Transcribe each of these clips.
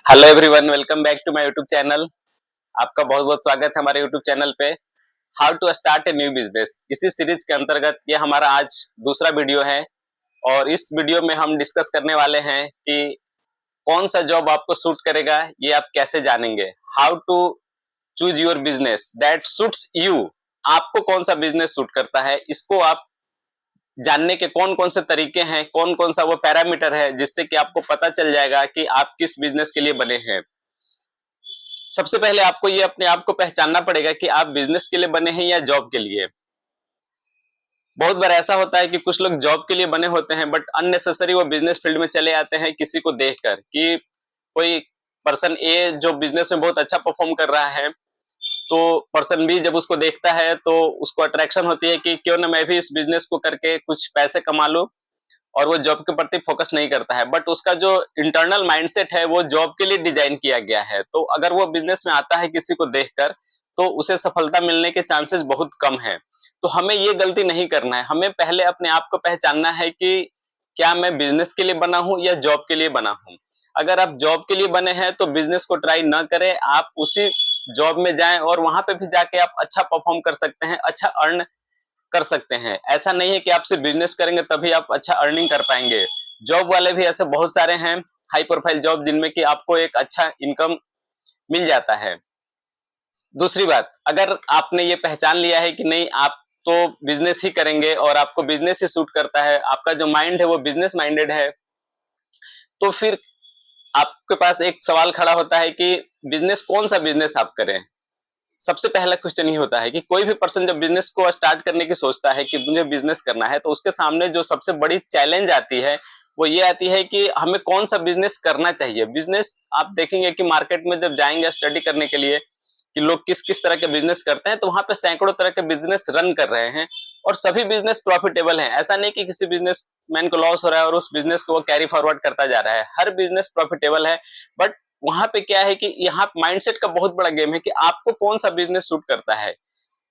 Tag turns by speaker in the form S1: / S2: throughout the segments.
S1: Hello everyone, welcome back to my YouTube channel. आपका बहुत बहुत स्वागत है हमारे यूट्यूब चैनल पे। How to start a new business, इसी सीरीज के अंतर्गत ये हमारा आज दूसरा वीडियो है। और इस वीडियो में हम डिस्कस करने वाले हैं कि कौन सा जॉब आपको सूट करेगा, ये आप कैसे जानेंगे। How to choose your business that suits you. आपको कौन सा बिजनेस सूट करता है, इसको आप जानने के कौन कौन से तरीके हैं, कौन कौन सा वो पैरामीटर है जिससे कि आपको पता चल जाएगा कि आप किस बिजनेस के लिए बने हैं। सबसे पहले आपको ये अपने आप को पहचानना पड़ेगा कि आप बिजनेस के लिए बने हैं या जॉब के लिए। बहुत बार ऐसा होता है कि कुछ लोग जॉब के लिए बने होते हैं बट अननेसेसरी वो बिजनेस फील्ड में चले आते हैं किसी को देखकर कि कोई पर्सन ए जो बिजनेस में बहुत अच्छा परफॉर्म कर रहा है, तो पर्सन बी जब उसको देखता है तो उसको अट्रैक्शन होती है कि क्यों ना मैं भी इस बिजनेस को करके कुछ पैसे कमा लूं, और वो जॉब के प्रति फोकस नहीं करता है। बट उसका जो इंटरनल माइंडसेट है वो जॉब के लिए डिजाइन किया गया है। तो अगर वो बिजनेस में आता है किसी को देखकर, तो उसे सफलता मिलने के चांसेस बहुत कम है। तो हमें ये गलती नहीं करना है। हमें पहले अपने आप को पहचानना है कि क्या मैं बिजनेस के लिए बना हूं या जॉब के लिए बना हूं। अगर आप जॉब के लिए बने हैं तो बिजनेस को ट्राई ना करें, आप उसी जॉब में जाएं और वहां पे भी जाके आप अच्छा परफॉर्म कर सकते हैं, अच्छा अर्न कर सकते हैं। ऐसा नहीं है कि आप सिर्फ बिजनेस करेंगे तभी आप अच्छा अर्निंग कर पाएंगे। जॉब वाले भी ऐसे बहुत सारे हैं, हाई प्रोफाइल जॉब, जिनमें कि आपको एक अच्छा इनकम मिल जाता है। दूसरी बात, अगर आपने ये पहचान लिया है कि नहीं आप तो बिजनेस ही करेंगे और आपको बिजनेस ही सूट करता है, आपका जो माइंड है वो बिजनेस माइंडेड है, तो फिर आपके पास एक सवाल खड़ा होता है कि बिजनेस, कौन सा बिजनेस आप करें। सबसे पहला क्वेश्चन ये होता है कि कोई भी पर्सन जब बिजनेस को स्टार्ट करने की सोचता है कि मुझे बिजनेस करना है, तो उसके सामने जो सबसे बड़ी चैलेंज आती है वो ये आती है कि हमें कौन सा बिजनेस करना चाहिए। बिजनेस आप देखेंगे कि मार्केट में जब जाएंगे स्टडी करने के लिए कि लोग किस किस तरह के बिजनेस करते हैं, तो वहां पे सैकड़ों तरह के बिजनेस रन कर रहे हैं और सभी बिजनेस प्रॉफिटेबल हैं। ऐसा नहीं कि किसी बिजनेस मैन को लॉस हो रहा है और उस बिजनेस को वो कैरी फॉरवर्ड करता जा रहा है। हर बिजनेस प्रॉफिटेबल है। बट वहां पे क्या है कि यहाँ माइंडसेट का बहुत बड़ा गेम है कि आपको कौन सा बिजनेस सूट करता है।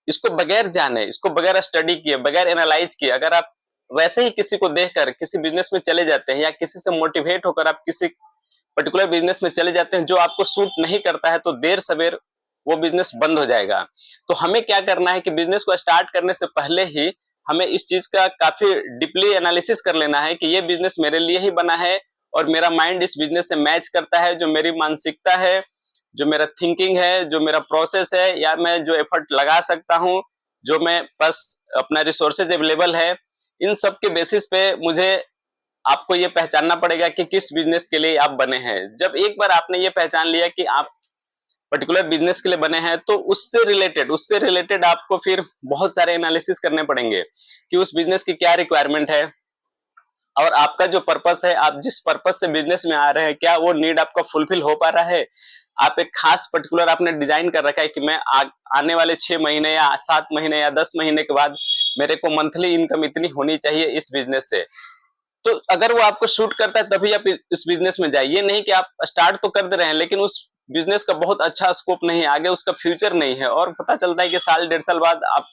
S1: इसको बगैर जाने, इसको बगैर स्टडी किए, बगैर एनालाइज किए अगर आप वैसे ही किसी को देखकर किसी बिजनेस में चले जाते हैं या किसी से मोटिवेट होकर आप किसी पर्टिकुलर बिजनेस में चले जाते हैं जो आपको सूट नहीं करता है, तो देर सवेर वो बिजनेस बंद हो जाएगा। तो हमें क्या करना है कि बिजनेस को स्टार्ट करने से पहले ही हमें इस चीज का काफी डीपली एनालिसिस कर लेना है कि ये बिजनेस मेरे लिए ही बना है और मेरा माइंड इस बिजनेस से मैच करता है। जो मेरी मानसिकता है, जो मेरा थिंकिंग है, जो मेरा प्रोसेस है, या मैं जो एफर्ट लगा सकता हूँ, जो मैं बस अपना रिसोर्सेज अवेलेबल है, इन सब के बेसिस पे मुझे आपको ये पहचानना पड़ेगा कि किस बिजनेस के लिए आप बने हैं। जब एक बार आपने ये पहचान लिया कि आप पर्टिकुलर बिजनेस के लिए बने हैं, तो उससे रिलेटेड आपको फिर बहुत सारे एनालिसिस करने पड़ेंगे कि उस बिजनेस की क्या रिक्वायरमेंट है और आपका जो पर्पस है, आप जिस पर्पस से बिजनेस में आ रहे हैं, क्या वो नीड आपका फुलफिल हो पा रहा है। आप एक खास पर्टिकुलर आपने डिजाइन कर रखा है कि मैं आने वाले 6 महीने या 7 महीने या 10 महीने के बाद मेरे को मंथली इनकम इतनी होनी चाहिए इस बिजनेस से। तो अगर वो आपको शूट करता है तभी आप इस बिजनेस में जाइए। नहीं कि आप स्टार्ट तो कर दे रहे हैं लेकिन उस बिजनेस का बहुत अच्छा स्कोप नहीं है, आगे उसका फ्यूचर नहीं है, और पता चलता है कि साल 1.5 साल बाद आप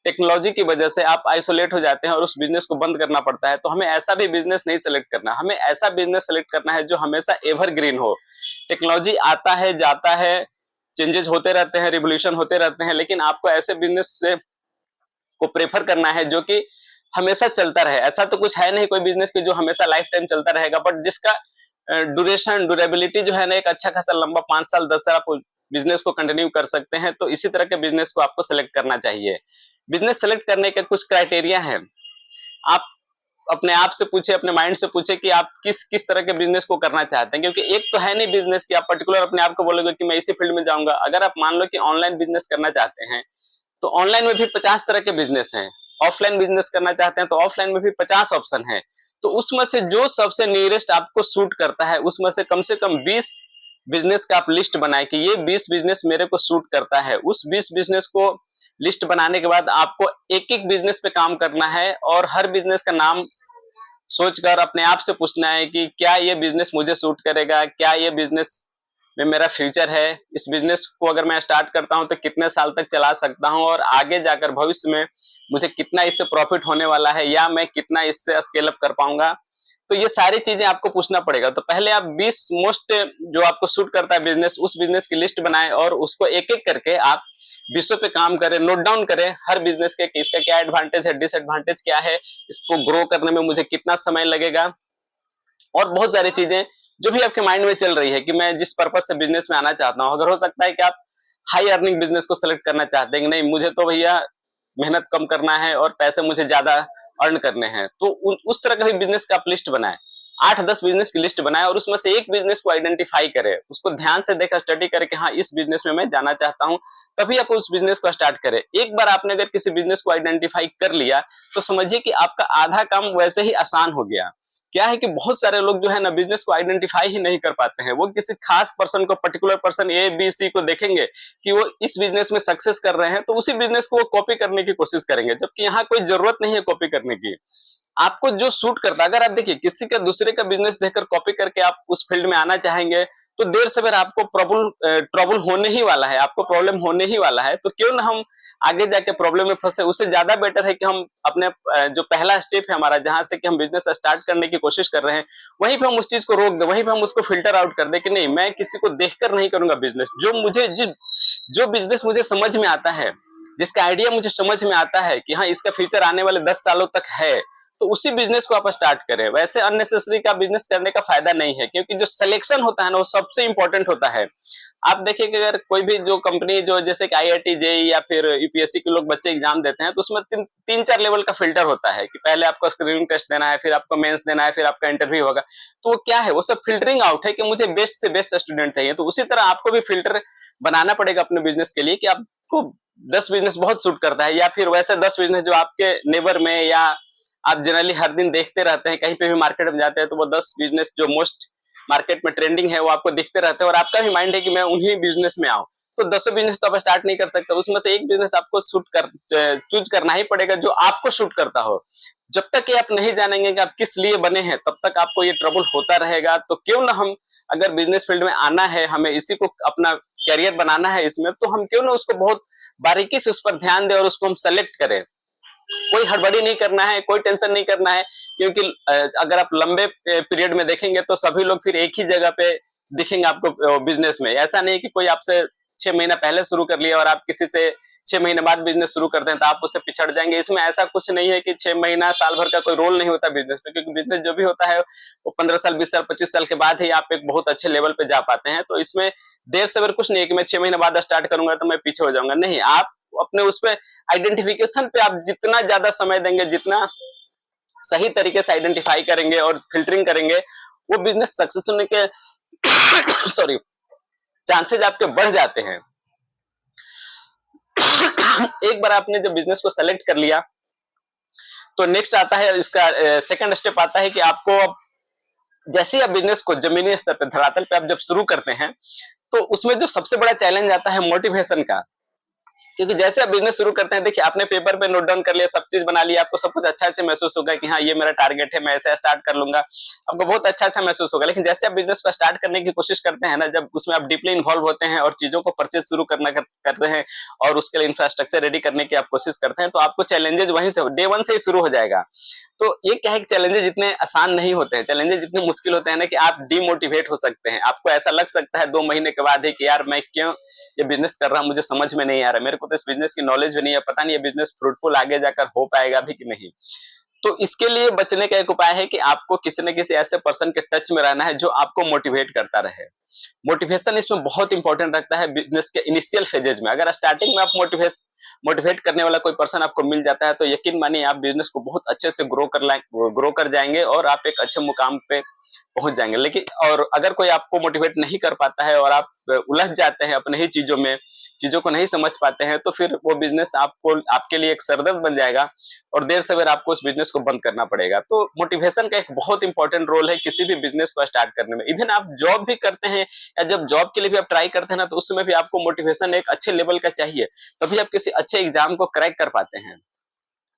S1: टेक्नोलॉजी की वजह से आप आइसोलेट हो जाते हैं और उस बिजनेस को बंद करना पड़ता है। तो हमें ऐसा भी बिजनेस नहीं सेलेक्ट करना, हमें ऐसा बिजनेस सेलेक्ट करना है जो हमेशा एवरग्रीन हो। टेक्नोलॉजी आता है, जाता है, चेंजेस होते रहते हैं, रिवोल्यूशन होते रहते हैं, लेकिन आपको ऐसे बिजनेस से को प्रेफर करना है जो कि हमेशा चलता रहे। ऐसा तो कुछ है नहीं कोई बिजनेस की जो हमेशा लाइफ टाइम चलता रहेगा, बट जिसका ड्यूरेबिलिटी जो है ना एक अच्छा खासा लंबा 5 साल 10 साल आप बिजनेस को कंटिन्यू कर सकते हैं। तो इसी तरह के बिजनेस को आपको सेलेक्ट करना चाहिए। बिजनेस सेलेक्ट करने के कुछ क्राइटेरिया हैं। आप अपने आप से पूछे, अपने माइंड से पूछे कि आप किस किस तरह के बिजनेस को करना चाहते हैं, क्योंकि एक तो है नहीं बिजनेस कि आप पर्टिकुलर अपने आप को बोलोगे कि मैं इसी फील्ड में जाऊंगा। अगर आप मान लो कि ऑनलाइन बिजनेस करना चाहते हैं तो ऑनलाइन में भी 50 तरह के बिजनेस हैं। ऑफलाइन बिजनेस करना चाहते हैं तो ऑफलाइन में भी 50 ऑप्शन है। तो उसमें से जो सबसे नियरेस्ट आपको सूट करता है, उसमें से कम 20 बिजनेस का आप लिस्ट बनाए कि ये 20 बिजनेस मेरे को सूट करता है। उस 20 बिजनेस को लिस्ट बनाने के बाद आपको एक एक बिजनेस पे काम करना है और हर बिजनेस का नाम सोचकर अपने आप से पूछना है कि क्या ये बिजनेस मुझे सूट करेगा, क्या ये बिजनेस में मेरा फ्यूचर है, इस बिजनेस को अगर मैं स्टार्ट करता हूं तो कितने साल तक चला सकता हूं और आगे जाकर भविष्य में मुझे कितना इससे प्रॉफिट होने वाला है या मैं कितना इससे स्केल अप कर पाऊंगा। तो ये सारी चीजें आपको पूछना पड़ेगा। तो पहले आप 20 मोस्ट जो आपको सूट करता है बिजनेस, उस बिजनेस की लिस्ट बनाएं और उसको एक एक करके आप 20 पे काम करें, नोट डाउन करें हर बिजनेस के, इसका क्या एडवांटेज है, डिसएडवांटेज क्या है, इसको ग्रो करने में मुझे कितना समय लगेगा, और बहुत सारी चीजें जो भी आपके माइंड में चल रही है कि मैं जिस पर्पज से बिजनेस में आना चाहता हूं। अगर हो सकता है कि आप हाई अर्निंग बिजनेस को सिलेक्ट करना चाहते हैं कि नहीं मुझे तो भैया मेहनत कम करना है और पैसे मुझे ज्यादा अर्न करने हैं, तो उस तरह का भी बिजनेस का आप लिस्ट बनाएं, 8-10 बिजनेस की लिस्ट बनाएं और उसमें से एक बिजनेस को आइडेंटिफाई करें, उसको ध्यान से देखा, स्टडी करें कि हाँ इस बिजनेस में मैं जाना चाहता हूं, तभी आप उस बिजनेस को स्टार्ट करें। एक बार आपने अगर किसी बिजनेस को आइडेंटिफाई कर लिया तो समझिए कि आपका आधा काम वैसे ही आसान हो गया। क्या है कि बहुत सारे लोग जो है ना बिजनेस को आइडेंटिफाई ही नहीं कर पाते हैं। वो किसी खास पर्सन को, particular person A B C को देखेंगे कि वो इस बिजनेस में सक्सेस कर रहे हैं तो उसी बिजनेस को वो कॉपी करने की कोशिश करेंगे, जबकि यहाँ कोई जरूरत नहीं है कॉपी करने की। आपको जो सूट करता है, अगर आप देखिए किसी का दूसरे का बिजनेस देखकर कॉपी करके आप उस फील्ड में आना चाहेंगे तो देर से बेर आपको ट्रबल होने ही वाला है, आपको प्रॉब्लम होने ही वाला है। तो क्यों ना हम आगे जाके प्रॉब्लम में फंसे, उससे ज्यादा बेटर है कि हम अपने जो पहला स्टेप है हमारा, जहां से कि हम बिजनेस स्टार्ट करने की कोशिश कर रहे हैं, वहीं पे हम उस चीज को रोक दें, वहीं पे हम उसको फिल्टर आउट कर दें कि नहीं मैं किसी को देखकर नहीं करूंगा बिजनेस। जो बिजनेस मुझे समझ में आता है, जिसका आइडिया मुझे समझ में आता है कि हाँ इसका फ्यूचर आने वाले 10 सालों तक है, तो उसी बिजनेस को आप स्टार्ट करें। वैसे अननेसेसरी का बिजनेस करने का फायदा नहीं है, क्योंकि जो सिलेक्शन होता है ना वो सबसे इंपॉर्टेंट होता है। आप देखिए कि अगर कोई भी जो कंपनी जो जैसे कि IIT जेईई या फिर यूपीएससी के लोग बच्चे एग्जाम देते हैं तो उसमें 3-4 लेवल का फिल्टर होता है कि पहले आपको स्क्रीनिंग टेस्ट देना है, फिर आपको मेंस देना है, फिर आपका इंटरव्यू होगा। तो वो क्या है, वो सब फिल्टरिंग आउट है कि मुझे बेस्ट से बेस्ट स्टूडेंट चाहिए। तो उसी तरह आपको भी फिल्टर बनाना पड़ेगा अपने बिजनेस के लिए कि आपको 10 बिजनेस बहुत सूट करता है, या फिर वैसे 10 बिजनेस जो आपके नेबर में या आप जनरली हर दिन देखते रहते हैं, कहीं पे भी मार्केट में जाते हैं तो वो 10 बिजनेस जो मोस्ट मार्केट में ट्रेंडिंग है वो आपको दिखते रहते हैं, और आपका भी माइंड है कि मैं उन्हीं बिजनेस में आऊं। तो 10 बिजनेस तो आप स्टार्ट नहीं कर सकते, उसमें से एक बिजनेस आपको चूज करना ही पड़ेगा जो आपको शूट करता हो। जब तक ये आप नहीं जानेंगे कि आप किस लिए बने हैं तब तक आपको ये ट्रबल होता रहेगा। तो क्यों ना हम, अगर बिजनेस फील्ड में आना है, हमें इसी को अपना कैरियर बनाना है इसमें, तो हम क्यों ना उसको बहुत बारीकी से उस पर ध्यान दें और उसको हम सेलेक्ट करें। कोई हड़बड़ी नहीं करना है, कोई टेंशन नहीं करना है, क्योंकि अगर आप लंबे पीरियड में देखेंगे तो सभी लोग फिर एक ही जगह पे दिखेंगे आपको बिजनेस में। ऐसा नहीं कि कोई आपसे 6 महीना पहले शुरू कर लिया और आप किसी से 6 महीने बाद बिजनेस शुरू करते हैं तो आप उससे पिछड़ जाएंगे। इसमें ऐसा कुछ नहीं है कि 6 महीना साल भर का कोई रोल नहीं होता बिजनेस में, क्योंकि बिजनेस जो भी होता है वो 15 साल 20 साल 25 साल के बाद ही आप एक बहुत अच्छे लेवल पे जा पाते हैं। तो इसमें देर से कुछ नहीं है कि मैं 6 महीने बाद स्टार्ट करूंगा तो मैं पीछे हो जाऊंगा, नहीं। आप अपने उस पे आइडेंटिफिकेशन पे आप जितना ज्यादा समय देंगे, जितना सही तरीके से आइडेंटिफाई करेंगे और फिल्टरिंग करेंगे, वो बिजनेस सक्सेस होने के सॉरी चांसेस आपके बढ़ जाते हैं। एक बार आपने जब बिजनेस को सेलेक्ट कर लिया तो नेक्स्ट आता है, इसका सेकंड स्टेप आता है कि आपको जैसे आप बिजनेस को जमीनी स्तर पे, धरातल पे आप जब शुरू करते हैं तो उसमें जो सबसे बड़ा चैलेंज आता है मोटिवेशन का। क्योंकि जैसे आप बिजनेस शुरू करते हैं, देखिए आपने पेपर पे नोट डाउन कर लिया, सब चीज बना लिया, आपको सब कुछ अच्छा अच्छा महसूस होगा कि हाँ ये मेरा टारगेट है, मैं ऐसे स्टार्ट कर लूंगा, आपको बहुत अच्छा अच्छा महसूस होगा। लेकिन जैसे आप बिजनेस को स्टार्ट करने की कोशिश करते हैं ना, जब उसमें आप डीपली इन्वॉल्व होते हैं और चीजों को परचेज शुरू करते हैं और उसके लिए इंफ्रास्ट्रक्चर रेडी करने की आप कोशिश करते हैं, तो आपको चैलेंजेस वहीं से डे 1 से ही शुरू हो जाएगा। तो ये क्या है कि चैलेंजेस इतने आसान नहीं होते हैं, चैलेंजेस इतने मुश्किल होते हैं ना कि आप डिमोटिवेट हो सकते हैं। आपको ऐसा लग सकता है 2 महीने के बाद ही कि यार मैं क्यों ये बिजनेस कर रहा हूं, मुझे समझ में नहीं आ रहा, मेरे को तो इस बिजनेस की नॉलेज भी नहीं है, पता नहीं ये बिजनेस फ्रूटफुल आगे जाकर हो पाएगा भी कि नहीं। तो इसके लिए बचने का एक उपाय है कि आपको किसी न किसी ऐसे पर्सन के टच में रहना है जो आपको मोटिवेट करता रहे। मोटिवेशन इसमें बहुत इंपॉर्टेंट रखता है बिजनेस के इनिशियल फेजेज में। अगर स्टार्टिंग में आप मोटिवेट करने वाला कोई पर्सन आपको मिल जाता है तो यकीन मानिए आप बिजनेस को बहुत अच्छे से ग्रो कर जाएंगे और आप एक अच्छे मुकाम पे पहुंच जाएंगे। लेकिन और अगर कोई आपको मोटिवेट नहीं कर पाता है और आप उलझ जाते हैं अपने ही चीजों में, चीजों को नहीं समझ पाते हैं, तो फिर वो बिजनेस आपके लिए एक सरदर्द बन जाएगा और देर सवेर आपको उस बिजनेस को बंद करना पड़ेगा। तो मोटिवेशन का एक बहुत इंपॉर्टेंट रोल है किसी भी बिजनेस को स्टार्ट करने में। इवन आप जॉब भी करते हैं या जब जॉब के लिए भी आप ट्राई करते हैं ना, तो उस समय भी आपको मोटिवेशन एक अच्छे लेवल का चाहिए, तभी आप किसी अच्छे एग्जाम को क्रैक कर पाते हैं।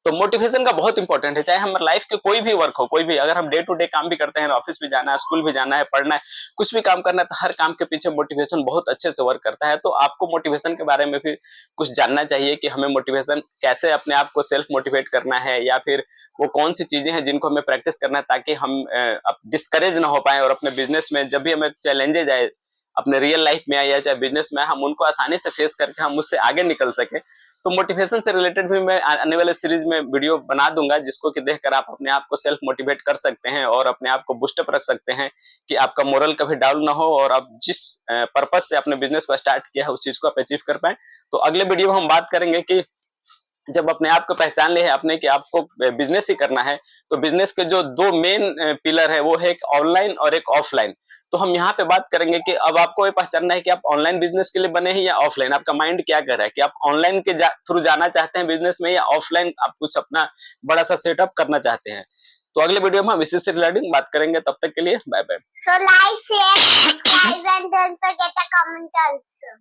S1: तो मोटिवेशन का बहुत इंपॉर्टेंट है, चाहे हमारे लाइफ के कोई भी वर्क हो, कोई भी, अगर हम डे टू डे काम भी करते हैं, ऑफिस भी जाना है, स्कूल भी जाना है, पढ़ना है, कुछ भी काम करना है, तो हर काम के पीछे मोटिवेशन बहुत अच्छे से वर्क करता है। तो आपको मोटिवेशन के बारे में भी कुछ जानना चाहिए कि हमें मोटिवेशन कैसे अपने आप को सेल्फ मोटिवेट करना है, या फिर वो कौन सी चीजें हैं जिनको हमें प्रैक्टिस करना है ताकि हम डिस्करेज ना हो पाए और अपने बिजनेस में जब भी हमें चैलेंजेज आए, अपने रियल लाइफ में आए या चाहे बिजनेस में, हम उनको आसानी से फेस करके हम उससे आगे निकल सके। तो मोटिवेशन से रिलेटेड भी मैं आने वाले सीरीज में वीडियो बना दूंगा, जिसको कि देखकर आप अपने आप को सेल्फ मोटिवेट कर सकते हैं और अपने आप को बूस्टअप रख सकते हैं कि आपका मोरल कभी डाउन ना हो और आप जिस पर्पज से अपने बिजनेस को स्टार्ट किया है उस चीज को आप अचीव कर पाए। तो अगले वीडियो में हम बात करेंगे कि जब अपने आप को पहचान ले है अपने कि आपको बिजनेस ही करना है, तो बिजनेस के जो दो मेन पिलर है वो है एक ऑनलाइन और एक ऑफलाइन। तो हम यहाँ पे बात करेंगे कि अब आपको ये पहचानना है कि आप ऑनलाइन बिजनेस के लिए बने हैं या ऑफलाइन, आपका माइंड क्या कर रहा है कि आप ऑनलाइन के थ्रू जाना चाहते हैं बिजनेस में, या ऑफलाइन आप कुछ अपना बड़ा सा सेटअप करना चाहते हैं। तो अगले वीडियो में हम इसी से रिलेटेड बात करेंगे। तब तक के लिए bye bye.
S2: So like, share, subscribe and don't forget to comment also.